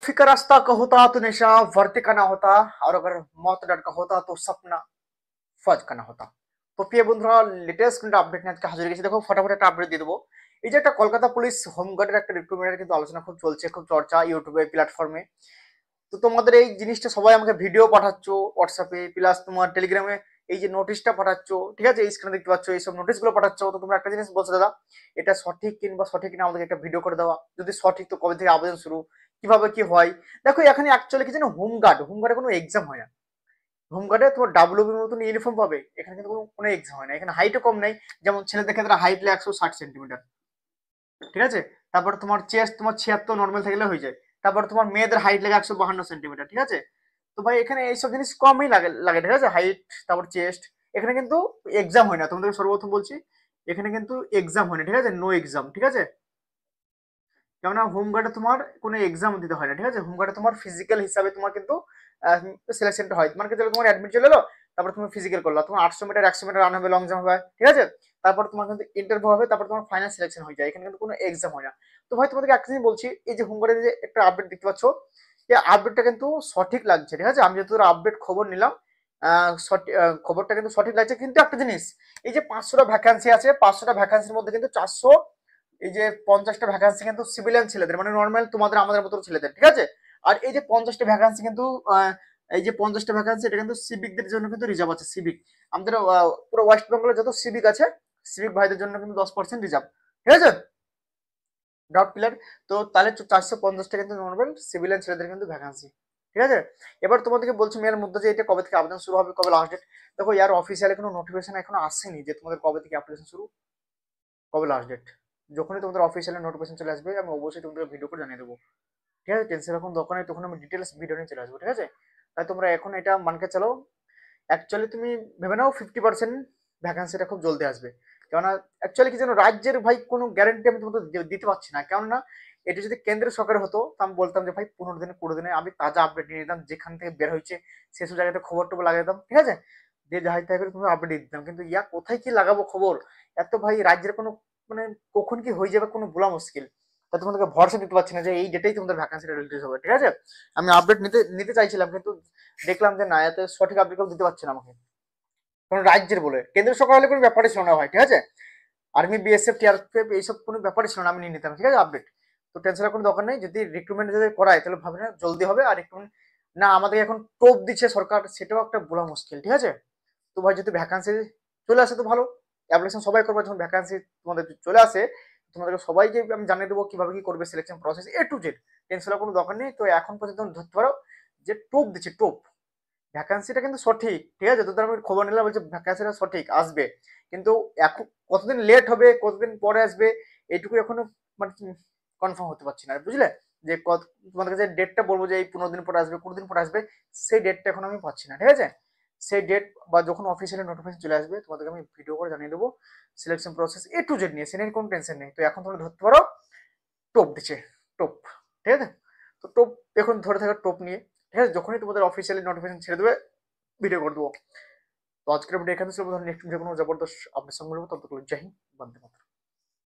फिक्र रास्ता का होता तो नशा वर्दी का ना होता, और अगर मौत डर का होता तो सपना ফজ কানা হতা। তো প্রিয় বন্ধুরা, লেটেস্ট কিন্তু আপডেট নিয়ে আজকে হাজির হয়ে গেছি। দেখো ফটাফট একটা আপডেট দিয়ে দেবো। এই যে একটা কলকাতা পুলিশ হোমগার্ডের একটা রিক্রুটমেন্টের কিন্তু আলোচনা খুব চলছে, খুব চর্চা ইউটিউবে প্ল্যাটফর্মে। তো তোমাদের এই জিনিসটা সবাই আমাকে ভিডিও পাঠাচ্ছ হোয়াটসঅ্যাপে, প্লাস তোমার টেলিগ্রামে এই যে নোটিশটা পাঠাচ্ছ, ঠিক আছে, এই স্ক্রিনে দেখতে পাচ্ছ এইসব নোটিশগুলো পাঠাচ্ছ। তো তোমরা একটা জিনিস বলছো, দাদা এটা সঠিক কিংবা সঠিক না, আমাদেরকে একটা ভিডিও করে দেওয়া। যদি সঠিক তো কবে থেকে আবেদন শুরু, কিভাবে কি হয়। দেখো এখানে অ্যাকচুয়ালি কি জানো, হোমগার্ডে কোনো এক্সাম হয় না। হোমগার্ডে তোমার ডাব্লিউবির মতন ইউনিফর্ম পাবে, এখানে কিন্তু কোনো এক্সাম হয় না। এখানে হাইটও কম নেই, যেমন ছেলেদের ক্ষেত্রে হাইট 160 সেন্টিমিটার, ঠিক আছে। তারপর তোমার চেস্ট তোমার 76 নর্মাল থাকলে হয়ে যায়। তারপর তোমার মেয়েদের হাইট লাগে 152 সেন্টিমিটার, ঠিক আছে। তো ভাই এখানে এইসব জিনিস কমই লাগে লাগে, ঠিক আছে, হাইট তারপর চেস্ট। এখানে কিন্তু এক্সাম হয় না, তোমাদের সর্বপ্রথম বলছি, এখানে কিন্তু এক্সাম হয় না, ঠিক আছে, নো এক্সাম, ঠিক আছে। কেননা হোমগার্ডে তোমার কোনো এক্সাম দিতে হয় না, ঠিক আছে। হোমগার্ডে তোমার ফিজিক্যাল হিসাবে তোমার কিন্তু সিলেকশনটা হয়। তোমার ক্ষেত্রে তোমার অ্যাডমিট চলে এলো, তারপর তুমি ফিজিক্যাল করলো, তোমার 800 মিটার 100 মিটার রান হবে, লং জাম্প হবে, ঠিক আছে। তারপর তোমার কিন্তু ইন্টারভিউ হবে, তারপর তোমার ফাইনাল সিলেকশন হয়ে যায়। এখানে কিন্তু কোনো এক্সাম হয় না। তো ভাই তোমাদেরকে একটা জিনিস বলছি, এই যে হোমগার্ডের যে একটা আপডেট দেখতে পাচ্ছ, এই আপডেটটা কিন্তু সঠিক লাগছে, ঠিক আছে। আমি যতদূর আপডেট খবর নিলাম, খবরটা কিন্তু সঠিক লাগছে। কিন্তু একটা জিনিস, এই যে 500টা ভ্যাকান্সি আছে, 500টা ভ্যাকান্সির মধ্যে কিন্তু 400, এই যে 50টা ভ্যাকান্সি কিন্তু সিভিলিয়ান ছেলেদের, মানে নর্মাল তোমাদের আমাদের মতো ছেলেদের, ঠিক আছে। আর এই যে 50টা ভ্যাকান্সি কিন্তু এই যে 50টা ভ্যাকান্সি, এটা কিন্তু সিভিকদের জন্য কিন্তু রিজার্ভ আছে। সিভিক আমাদের পুরো ওয়েস্ট বেঙ্গলের যত সিভিক আছে, সিভিক ভাইদের জন্য কিন্তু 10% রিজার্ভ, ঠিক আছে। Doubt clear? তো তাহলে 450টা কিন্তু নর্মাল সিভিলিয়ান ছেলেদের কিন্তু ভ্যাকান্সি, ঠিক আছে। এবার তোমাদেরকে বলছি মেয়ের মধ্যে যে এটা কবে থেকে আবেদন শুরু হবে, কবে লাস্ট ডেট। দেখো ইয়ার অফিসিয়ালি কোনো নোটিফিকেশন এখনো আসেনি যে তোমাদের কবে থেকে অ্যাপ্লিকেশন শুরু, কবে লাস্ট ডেট। যখনই তোমাদের অফিসিয়ালি নোটিফিকেশন চলে আসবে, আমি অবশ্যই তোমাদের ভিডিও করে জানিয়ে দেবো, ঠিক আছে। টেনশন এখন দরকার নেই, তখন আমি ডিটেলস ভিডিও নিয়ে চলে আসবো, ঠিক আছে। তাই তোমরা এখন এটা মানকে চালাও। অ্যাকচুয়ালি তুমি ভেবে নাও 50% ভ্যাকান্সিটা খুব জলদি আসবে। কেননা অ্যাকচুয়ালি কি জানো, রাজ্যের ভাই কোনো গ্যারান্টি আমি তোমাদের দিতে পারছি না। কেননা এটা যদি কেন্দ্রীয় সরকার হতো, তা আমি বলতাম যে ভাই 15 দিনে 20 দিনে আমি তাজা আপডেট নিয়ে নিতাম, যেখান থেকে বের হয়েছে সেসব জায়গাতে খবর টবর লাগিয়ে দিতাম, ঠিক আছে। দিয়ে যাই তাই করে তুমি আপডেট দিয়ে দিতাম। কিন্তু ইয়া কোথায় কি লাগাবো খবর, এত ভাই রাজ্যের কোনো মানে কখন কি হয়ে যাবে কোনো বলা মুশকিল। তা তোমাদেরকে ভরসা দিতে পারছি না যে এই ডেটেই তোমাদের ভ্যাকান্সিটা রিলিজ হবে, ঠিক আছে। আমি আপডেট নিতে নিতে চাইছিলাম, কিন্তু দেখলাম যে না, এত সঠিক আপডেট কেউ দিতে পারছে না আমাকে। কোনো রাজ্যের বলে, কেন্দ্র সরকার হলে কোনো ব্যাপারই ছিল না ভাই, ঠিক আছে। আর্মি বিএসএফ টিআরপিএফ এইসব কোনো ব্যাপারই ছিল না, আমি নিয়ে নিতাম, ঠিক আছে, আপডেট। তো টেনশনের কোনো দরকার নেই। যদি রিক্রুটমেন্ট যদি করায় তাহলে ভাবে না জলদি হবে। আর রিক্রুটমেন্ট না আমাদের এখন টোপ দিচ্ছে সরকার, সেটাও একটা বলা মুশকিল, ঠিক আছে। তো ভাই যদি ভ্যাকান্সি চলে আসে তো ভালো, অ্যাপ্লিকেশন সবাই করবে। যখন ভ্যাকান্সি তোমাদের চলে আসে, তোমাদেরকে সবাইকে আমি জানিয়ে দেবো কিভাবে কি করবে, selection process A to Z। টেনশনের কোনো দরকার নেই। তো এখন পর্যন্ত ধরতে পারো যে টোপ দিচ্ছে, টোপ। ভ্যাকান্সিটা কিন্তু সঠিক, ঠিক আছে, যতদূর আমি খবর নিলাম বলছে ভ্যাকান্সিটা সঠিক আসবে। কিন্তু এখন কতদিন লেট হবে, কতদিন পরে আসবে, এইটুকু এখনো মানে কনফার্ম হতে পারছি না, বুঝলে। যে কত তোমাদের কাছে ডেটটা বলবো যে এই 15 দিন পরে আসবে, 20 দিন পরে আসবে, সেই ডেটটা এখন আমি পাচ্ছি না, ঠিক আছে। সেই ডেট বা যখন অফিসিয়ালি নোটিফিকেশন চলে আসবে, তোমাদেরকে আমি ভিডিও করে জানিয়ে দেবো selection process A to Z নিয়ে, সে নিয়ে কোনো টেনশন নেই। তো এখন তোমরা ধরতে পারো টোপ দিচ্ছে, টোপ, ঠিক আছে। তো টোপ এখন ধরে থাকা টোপ নিয়ে, ঠিক আছে, যখনই তোমাদের অফিসিয়ালি নোটিফিকেশন ছেড়ে দেবে ভিডিও করে দেবো। তো আজকের ভিডিও এখানে ছিল। নেক্সট যে কোনো জবরদস্ত আপডেট সঙ্গে বলবো, ততক্ষণ জয় হিন্দ, বন্দে মাতরম।